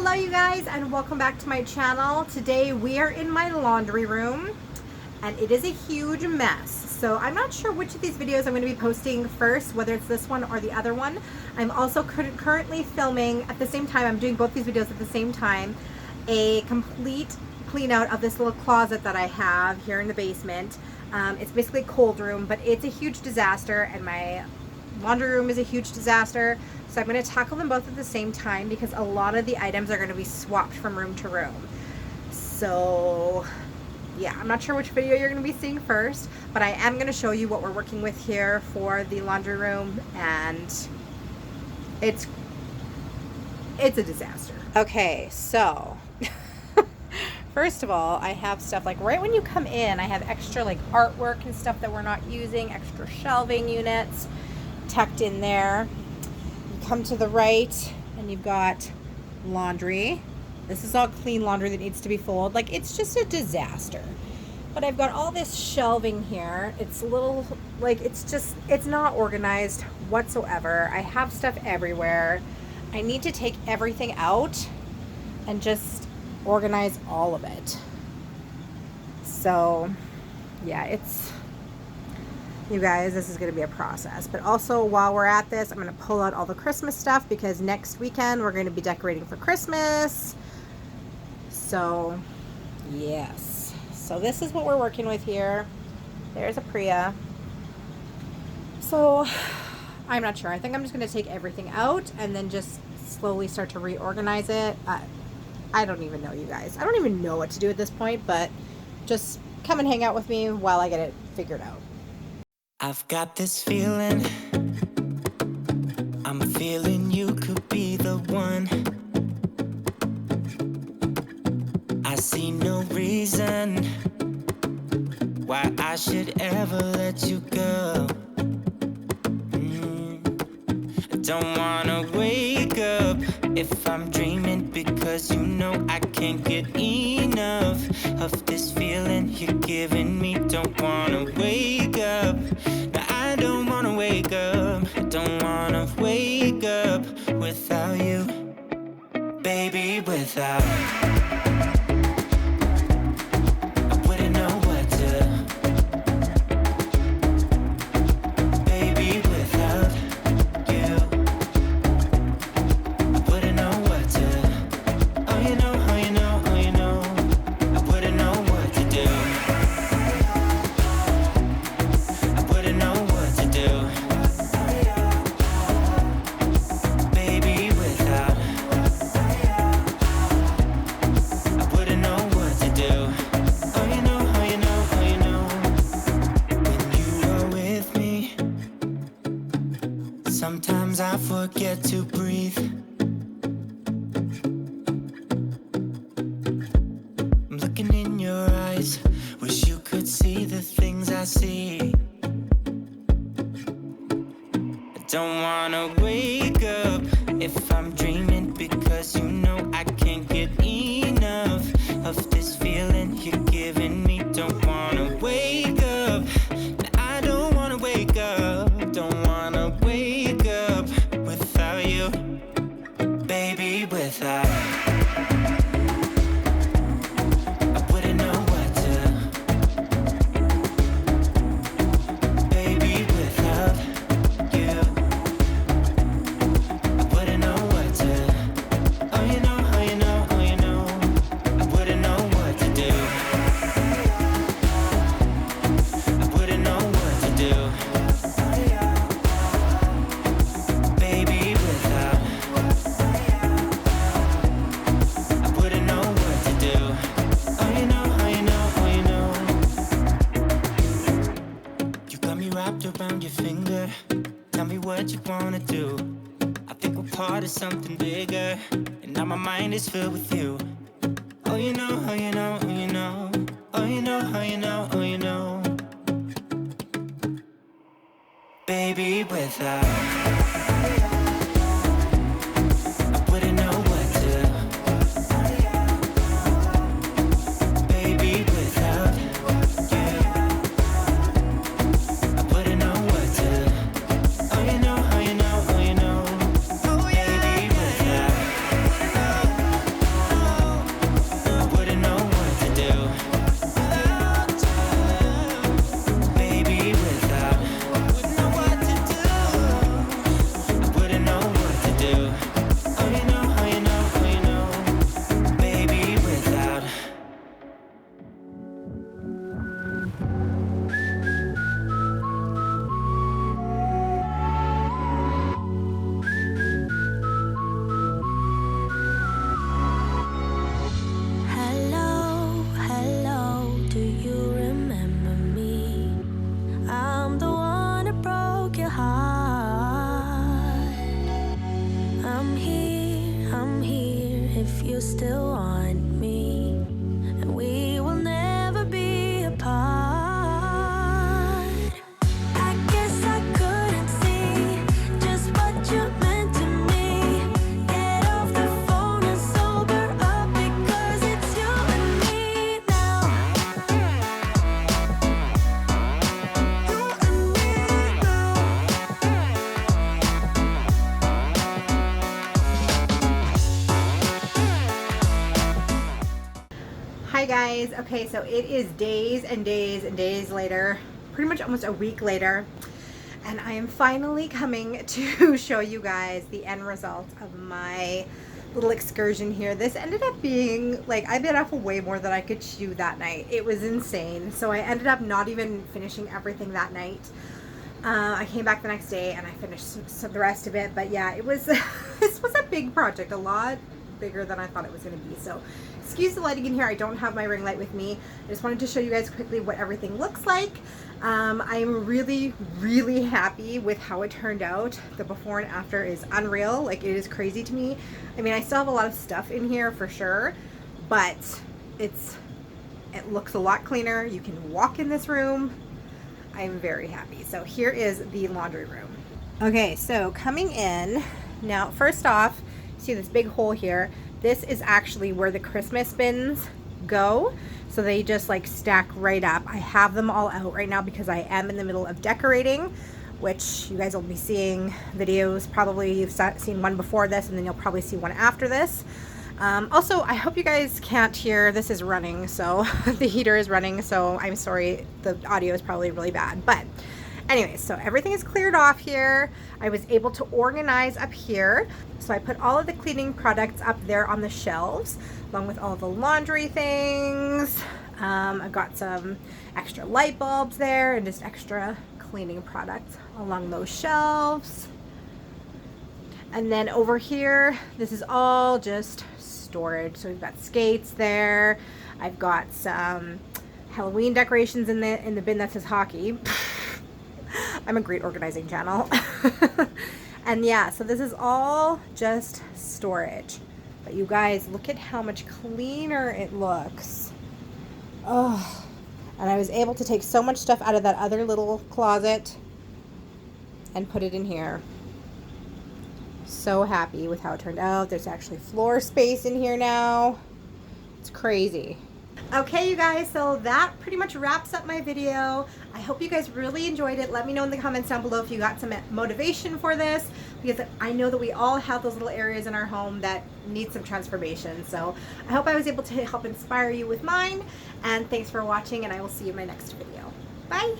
Hello you guys, and welcome back to my channel. Today we are in my laundry room and it is a huge mess. So I'm not sure which of these videos I'm going to be posting first, whether it's this one or the other one. I'm also currently filming at the same time. I'm doing both these videos at the same time. A complete clean out of this little closet that I have here in the basement. It's basically a cold room, but it's a huge disaster, and my laundry room is a huge disaster. So I'm going to tackle them both at the same time because a lot of the items are going to be swapped from room to room. So yeah, I'm not sure which video you're going to be seeing first, but I am going to show you what we're working with here for the laundry room, and it's a disaster. Okay, so first of all, I have stuff like right when you come in, I have extra like artwork and stuff that we're not using, extra shelving units tucked in there. You come to the right and you've got laundry. This is all clean laundry that needs to be folded. Like, it's just a disaster. But I've got all this shelving here. It's a little, like, it's not organized whatsoever. I have stuff everywhere. I need to take everything out and just organize all of it. So yeah, you guys, this is going to be a process. But also, while we're at this, I'm going to pull out all the Christmas stuff because next weekend we're going to be decorating for Christmas. So yes, so this is what we're working with here. There's a Priya. So I'm not sure. I think I'm just going to take everything out and then just slowly start to reorganize it. I don't even know, you guys. I don't even know what to do at this point, but just come and hang out with me while I get it figured out. I've got this feeling, I'm feeling you could be the one. I see no reason why I should ever let you go. I don't wanna wake up if I'm dreaming, because you know I can't get enough of this feeling you're giving me. Don't wanna wake up. No, I don't wanna wake up. I don't wanna wake up without you, baby, without I wouldn't know what to, baby, without you. I wouldn't know what to, oh you know, oh you know, oh you know, I wouldn't know what to do. I wouldn't know what to do, baby, without I wouldn't know what to do. Oh you know, oh you know, oh you know, when you are with me, sometimes I forget to breathe. I'm looking in your eyes, wish you could see the things I see. I don't wanna wake up if I'm dreaming, because you know I can't get enough of this feeling you're giving me. Don't wanna wake up. I don't wanna wake up. Don't wanna wake up without you, baby, without I wouldn't know what to, baby, without you. I wouldn't know what to, oh you know, oh you know, oh you know, I wouldn't know what to do. I wouldn't know what to do, baby, without I wouldn't know what to do. Oh you know, oh you know, oh you know, you got me wrapped around your finger. Tell me what you wanna do. I think we're part of something bigger, and now my mind is filled with you. Oh you know, oh you know, oh you know, oh you know, oh you know, oh you know, baby, without I wouldn't know what to, baby, without you. I wouldn't know what to, oh you know, oh you know, oh you know, oh baby, without if you still want me, and we will never be apart. I guess I couldn't see just what you meant to me. Get off the phone and sober up, because it's you and me now. You and me now. Hi guys. Okay, so it is days and days and days later, pretty much almost a week later, and I am finally coming to show you guys the end result of my little excursion here. This ended up being like, I bit off way more than I could chew that night. It was insane. So I ended up not even finishing everything that night. I came back the next day and I finished the rest of it, but yeah, it was this was a big project, a lot bigger than I thought it was going to be. So excuse the lighting in here. I don't have my ring light with me. I just wanted to show you guys quickly what everything looks like. I'm really happy with how it turned out. The before and after is unreal. Like, it is crazy to me. I mean, I still have a lot of stuff in here for sure, but it looks a lot cleaner. You can walk in this room. I'm very happy. So here is the laundry room. Okay, so coming in now, first off, see this big hole here? This is actually where the Christmas bins go. So they just like stack right up. I have them all out right now because I am in the middle of decorating, which you guys will be seeing videos. Probably you've seen one before this, and then you'll probably see one after this. Also, I hope you guys can't hear, this is running, so the heater is running, so I'm sorry, the audio is probably really bad. But anyway, so everything is cleared off here. I was able to organize up here. So I put all of the cleaning products up there on the shelves, along with all of the laundry things. I've got some extra light bulbs there and just extra cleaning products along those shelves. And then over here, this is all just storage. So we've got skates there. I've got some Halloween decorations in the bin that says hockey. I'm a great organizing channel. And yeah, so this is all just storage. But you guys, look at how much cleaner it looks. Oh, and I was able to take so much stuff out of that other little closet and put it in here. So happy with how it turned out. There's actually floor space in here now. It's crazy. Okay, you guys, so that pretty much wraps up my video. I hope you guys really enjoyed it. Let me know in the comments down below if you got some motivation for this, because I know that we all have those little areas in our home that need some transformation. So I hope I was able to help inspire you with mine, and thanks for watching, and I will see you in my next video. Bye!